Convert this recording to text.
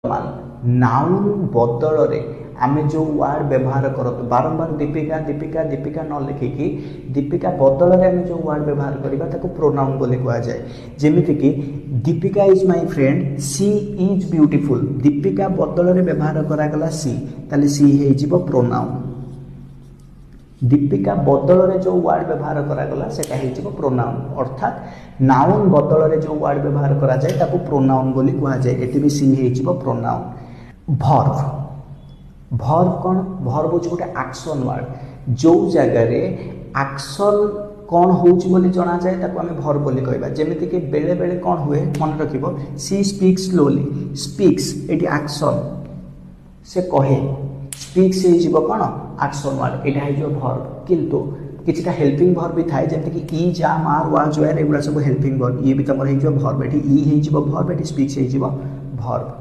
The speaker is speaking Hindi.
नाउन बदल रे आमे जो वर्ड व्यवहार करत बारंबार दीपिका दीपिका दीपिका न लिखिकी दीपिका बदल रे आमे जो वर्ड व्यवहार करिबा ताको प्रोनाउन बोली कहा जाए। जेमिति कि Deepika is my friend she is beautiful Deepika बदल रे व्यवहार करा गला सी ताले सी हे जिवो प्रोनाउन। दीपिका बदल रे जो वर्ड व्यवहार करा गला सेटा हे जिवो प्रोनाउन अर्थात नाउन बदल रे जो वर्ड व्यवहार करा जाए ताको प्रोनाउन बोली कहा जाए। एटी भी सी हे जिवो प्रोनाउन। वर्ब भर्व कौन भर्व हूँ गोटे एक्शन वर्ड जो जगह एक्शन कौन होची जना जाए ताको आमे भर्व बोली कहबा। जेमिति कि बेले बेले कौन हुए मन रखिबो सी स्पीक्स स्लोली स्पीक्स एटी एक्शन से कहे स्पीक्स हे जिवो कौन एक्शन वर्ड एटा हे जो भर्व। किंतु किछटा हेल्पिंग भर्व भी थाए जेमिति कि इज आम आर वाज वेयर एगुला सब हेल्पिंग भर्व ये भी तमर हे जो भर्व एटी ई हे जिवो भर्व एटी स्पीक्स हे जिवो भर्व।